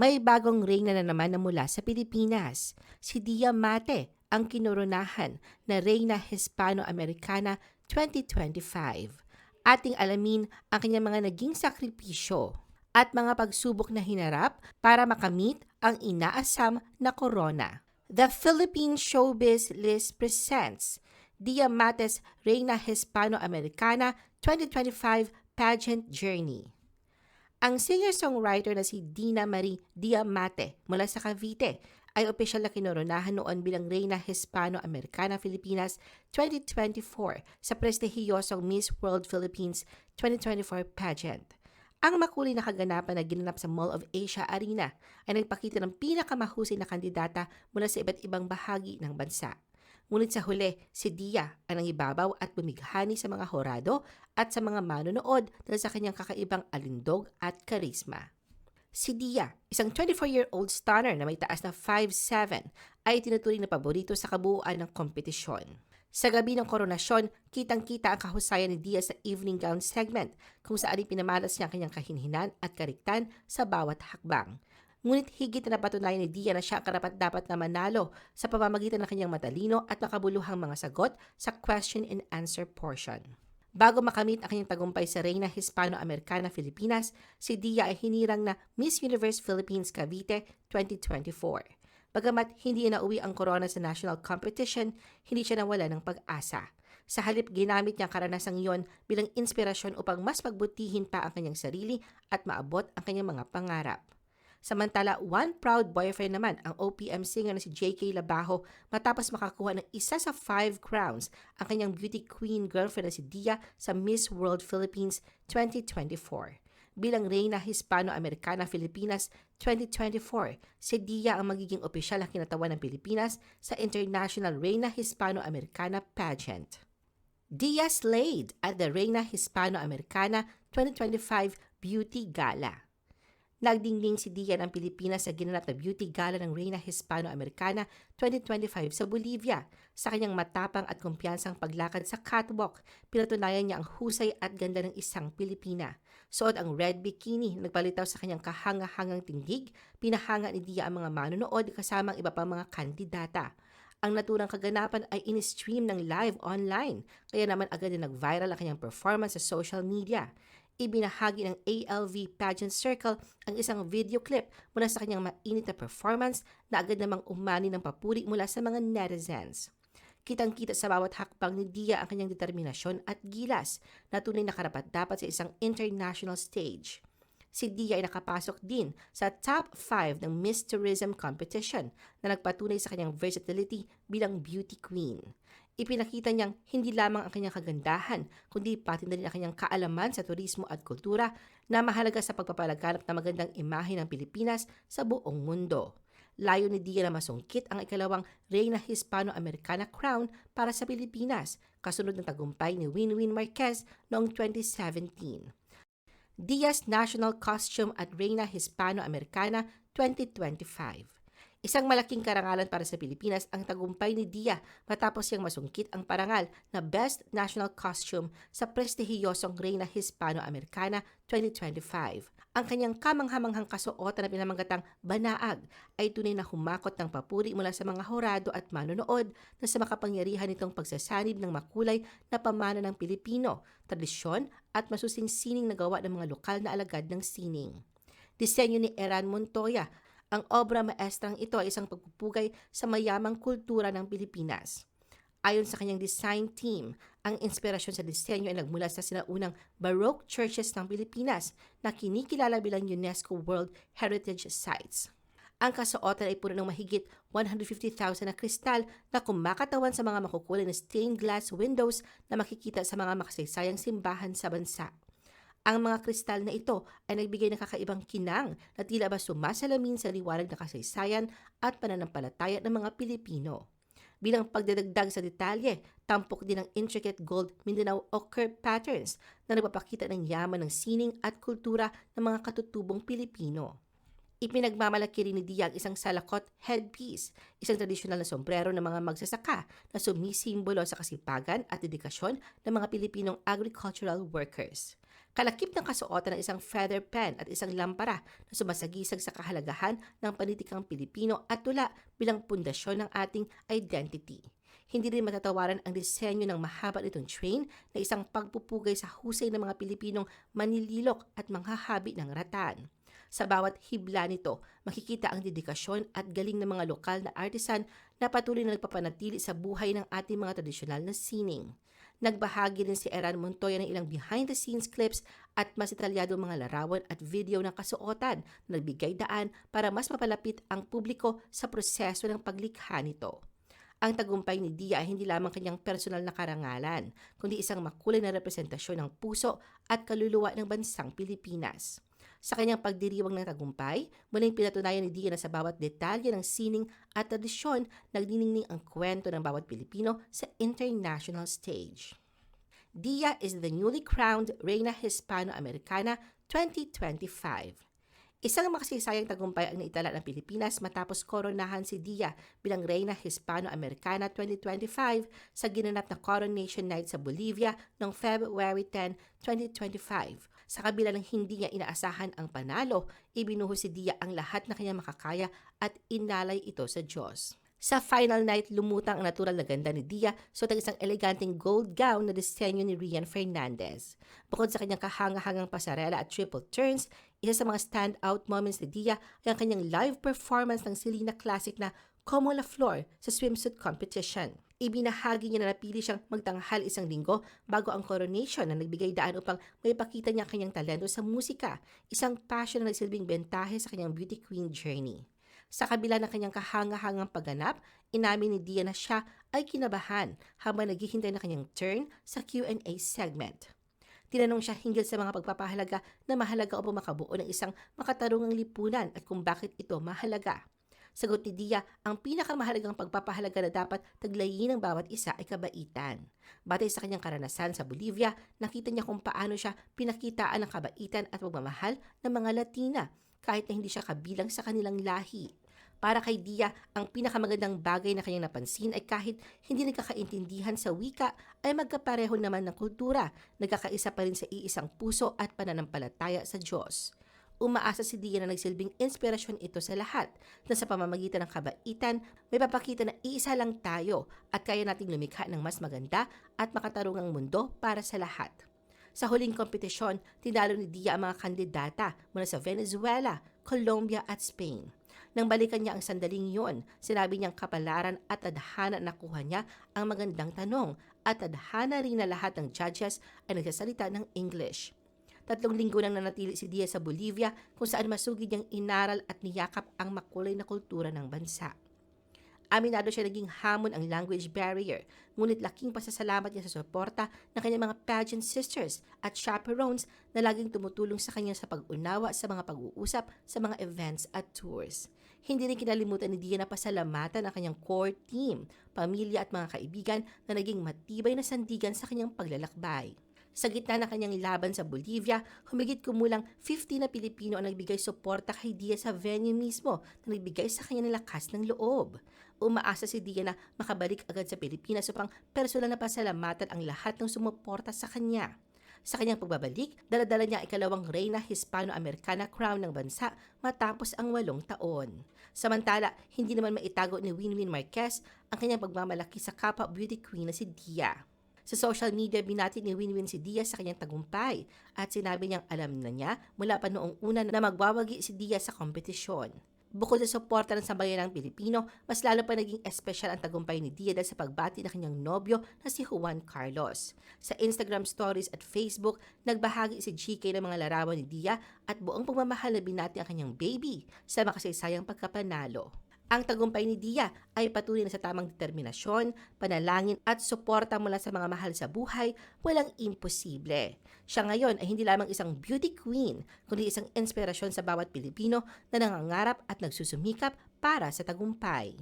May bagong reyna na naman na mula sa Pilipinas. Si Dia Mate ang kinoronahan na Reyna Hispano-Americana 2025. Ating alamin ang kanyang mga naging sakripisyo at mga pagsubok na hinarap para makamit ang inaasam na korona. The Philippine Showbiz List presents Dia Mate's Reyna Hispano-Americana 2025 Pageant Journey. Ang singer-songwriter na si Dina Marie Diamate mula sa Cavite ay opisyal na kinoronahan noon bilang Reyna Hispano-Americana Filipinas 2024 sa prestihiyosong Miss World Philippines 2024 pageant. Ang makulay na kaganapan na ginanap sa Mall of Asia Arena ay nagpakita ng pinakamahusay na kandidata mula sa iba't ibang bahagi ng bansa. Ngunit sa huli, si Dia ang nangibabaw at bumighani sa mga horado at sa mga manonood dahil sa kanyang kakaibang alindog at karisma. Si Dia, isang 24-year-old stunner na may taas na 5'7", ay tinuturing na paborito sa kabuuan ng kompetisyon. Sa gabi ng koronasyon, kitang-kita ang kahusayan ni Dia sa evening gown segment kung saan ipinamalas niya ang kanyang kahinhinan at kariktan sa bawat hakbang. Ngunit higit na napatunayan ni Dia na siya ang karapat-dapat na manalo sa pamamagitan ng kanyang matalino at makabuluhang mga sagot sa question and answer portion. Bago makamit ang kanyang tagumpay sa Reyna Hispano-Americana Filipinas, si Dia ay hinirang na Miss Universe Philippines Cavite 2024. Bagamat hindi nauwi ang corona sa national competition, hindi siya nawala ng pag-asa. Sa halip, ginamit niya ang karanasang iyon bilang inspirasyon upang mas pagbutihin pa ang kanyang sarili at maabot ang kanyang mga pangarap. Samantala, one proud boyfriend naman ang OPM singer na si JK Labajo matapos makakuha ng isa sa 5 crowns ang kanyang beauty queen girlfriend na si Dia sa Miss World Philippines 2024. Bilang Reyna Hispano-Americana Filipinas 2024, si Dia ang magiging opisyal na kinatawan ng Pilipinas sa International Reyna Hispano-Americana Pageant. Dia slayed at the Reyna Hispano-Americana 2025 Beauty Gala. Nagdingling si Dia ng Pilipinas sa ginanap na beauty gala ng Reyna Hispano-Americana 2025 sa Bolivia. Sa kanyang matapang at kumpiyansang paglakad sa catwalk, pinatunayan niya ang husay at ganda ng isang Pilipina. Suot ang red bikini na nagpalitaw sa kanyang kahanga-hangang tindig, pinahanga ni Dia ang mga manonood kasama ang iba pang mga kandidata. Ang naturang kaganapan ay in-stream ng live online, kaya naman agad na nag-viral ang kanyang performance sa social media. Ibinahagi ng ALV Pageant Circle ang isang video clip mula sa kanyang mainit na performance na agad namang umani ng papuri mula sa mga netizens. Kitang-kita sa bawat hakbang ni Dia ang kanyang determinasyon at gilas na tunay na karapat-dapat sa isang international stage. Si Dia ay nakapasok din sa top 5 ng Miss Tourism Competition na nagpatunay sa kanyang versatility bilang beauty queen. Ipinakita niyang hindi lamang ang kanyang kagandahan, kundi pati na rin ang kanyang kaalaman sa turismo at kultura na mahalaga sa pagpapalaganap ng magandang imahe ng Pilipinas sa buong mundo. Layo ni Dia na masungkit ang ikalawang Reyna Hispano-Americana crown para sa Pilipinas, kasunod ng tagumpay ni Winwin Marquez noong 2017. Dia's National Costume at Reyna Hispano-Americana 2025. Isang malaking karangalan para sa Pilipinas ang tagumpay ni Dia matapos siyang masungkit ang parangal na Best National Costume sa prestihiyosong Reyna Hispano-Americana 2025. Ang kanyang kamanghamanghang kasuotan na pinamanggatang Banaag ay tunay na humakot ng papuri mula sa mga horado at manonood na sa makapangyarihan nitong pagsasanib ng makulay na pamana ng Pilipino, tradisyon at masusing sining na gawa ng mga lokal na alagad ng sining. Disenyo ni Eran Montoya. Ang obra maestrang ito ay isang pagpupugay sa mayamang kultura ng Pilipinas. Ayon sa kanyang design team, ang inspirasyon sa disenyo ay nagmula sa sinaunang Baroque churches ng Pilipinas na kinikilala bilang UNESCO World Heritage Sites. Ang kasuotan ay puno ng mahigit 150,000 na kristal na kumakatawan sa mga makukulay na stained glass windows na makikita sa mga makasaysayang simbahan sa bansa. Ang mga kristal na ito ay nagbigay ng kakaibang kinang na tila ba sumasalamin sa liwanag na kasaysayan at pananampalataya ng mga Pilipino. Bilang pagdadagdag sa detalye, tampok din ang intricate gold Mindanao ochre patterns na nagpapakita ng yaman ng sining at kultura ng mga katutubong Pilipino. Ipinagmamalaki rin ni Dia ang isang salakot headpiece, isang tradisyonal na sombrero ng mga magsasaka na sumisimbolo sa kasipagan at dedikasyon ng mga Pilipinong agricultural workers. Kalakip ng kasuotan ng isang feather pen at isang lampara na sumasagisag sa kahalagahan ng panitikang Pilipino at tula bilang pundasyon ng ating identity. Hindi rin matatawaran ang disenyo ng mahaba nitong train na isang pagpupugay sa husay ng mga Pilipinong manililok at manghahabi ng ratan. Sa bawat hibla nito, makikita ang dedikasyon at galing ng mga lokal na artisan na patuloy na nagpapanatili sa buhay ng ating mga tradisyonal na sining. Nagbahagi rin si Eran Montoya ng ilang behind-the-scenes clips at mas detalyadong mga larawan at video ng kasuotan na nagbigay daan para mas mapalapit ang publiko sa proseso ng paglikha nito. Ang tagumpay ni Dia ay hindi lamang kanyang personal na karangalan, kundi isang makulay na representasyon ng puso at kaluluwa ng bansang Pilipinas. Sa kanyang pagdiriwang ng tagumpay, muling pinatunayan ni Dia na sa bawat detalye ng sining at tradisyon, nagniningning ang kwento ng bawat Pilipino sa international stage. Dia is the newly crowned Reina Hispano-Americana 2025. Isang makasaysayang tagumpay ang naitala ng Pilipinas matapos koronahan si Dia bilang Reina Hispano-Americana 2025 sa ginanap na Coronation Night sa Bolivia noong February 10, 2025. Sa kabila ng hindi niya inaasahan ang panalo, ibinuhos si Dia ang lahat na kanyang makakaya at inalay ito sa Diyos. Sa final night, lumutang ang natural na ganda ni Dia suot ang isang eleganteng gold gown na disenyo ni Rian Fernandez. Bukod sa kanyang kahangahangang pasarela at triple turns, isa sa mga standout moments ni Dia ay ang kanyang live performance ng Selena Classic na Como la Flor sa swimsuit competition. Ibinahagi niya na napili siyang magtanghal isang linggo bago ang coronation na nagbigay daan upang maipakita niya ang kanyang talento sa musika, isang passion na nagsilbing bentahe sa kanyang beauty queen journey. Sa kabila ng kanyang kahangahangang pagganap, inamin ni Dia na siya ay kinabahan habang naghihintay na kanyang turn sa Q&A segment. Tinanong siya hinggil sa mga pagpapahalaga na mahalaga upang makabuo ng isang makatarungang lipunan at kung bakit ito mahalaga. Sagot ni Dia, ang pinakamahalagang pagpapahalaga na dapat taglayin ng bawat isa ay kabaitan. Batay sa kanyang karanasan sa Bolivia, nakita niya kung paano siya pinakitaan ng kabaitan at pagmamahal ng mga Latina kahit na hindi siya kabilang sa kanilang lahi. Para kay Dia, ang pinakamagandang bagay na kanyang napansin ay kahit hindi nagkakaintindihan sa wika ay magkapareho naman ng kultura, nagkakaisa pa rin sa iisang puso at pananampalataya sa Diyos. Umaasa si Dia na nagsilbing inspirasyon ito sa lahat na sa pamamagitan ng kabaitan may papakita na iisa lang tayo at kaya nating lumikha ng mas maganda at makatarungang mundo para sa lahat. Sa huling kompetisyon, tinalo ni Dia ang mga kandidata mula sa Venezuela, Colombia at Spain. Nang balikan niya ang sandaling yon, sinabi niyang kapalaran at tadhana na nakuha niya ang magandang tanong at tadhana rin na lahat ng judges ay nagsasalita ng English. 3 linggo nang nanatili si Dia sa Bolivia kung saan masugid niyang inaral at niyakap ang makulay na kultura ng bansa. Aminado siya naging hamon ang language barrier, ngunit laking pasasalamat niya sa suporta ng kanyang mga pageant sisters at chaperones na laging tumutulong sa kanya sa pag-unawa sa mga pag-uusap sa mga events at tours. Hindi rin kinalimutan ni Dia na pasalamatan ang kanyang core team, pamilya at mga kaibigan na naging matibay na sandigan sa kanyang paglalakbay. Sa gitna ng kanyang laban sa Bolivia, humigit kumulang 50 na Pilipino ang nagbigay suporta kay Dia sa venue mismo na nagbigay sa kanya ng lakas ng loob. Umaasa si Dia na makabalik agad sa Pilipinas upang personal na pasalamatan ang lahat ng sumuporta sa kanya. Sa kanyang pagbabalik, daladala niya ikalawang Reina Hispano-Americana crown ng bansa matapos ang 8 taon. Samantala, hindi naman maitago ni Winwin Marquez ang kanyang pagmamalaki sa kapwa beauty queen na si Dia. Sa social media, binati ni Winwin si Dia sa kanyang tagumpay at sinabi niyang alam na niya mula pa noong una na magwawagi si Dia sa kompetisyon. Bukod sa suporta ng sambayanang Pilipino, mas lalo pa naging espesyal ang tagumpay ni Dia dahil sa pagbati ng kanyang nobyo na si Juan Carlos. Sa Instagram stories at Facebook, nagbahagi si GK ng mga larawan ni Dia at buong pagmamahal na binati ang kanyang baby sa makasaysayang pagkapanalo. Ang tagumpay ni Dia ay patuloy na sa tamang determinasyon, panalangin at suporta mula sa mga mahal sa buhay, walang imposible. Siya ngayon ay hindi lamang isang beauty queen, kundi isang inspirasyon sa bawat Pilipino na nangangarap at nagsusumikap para sa tagumpay.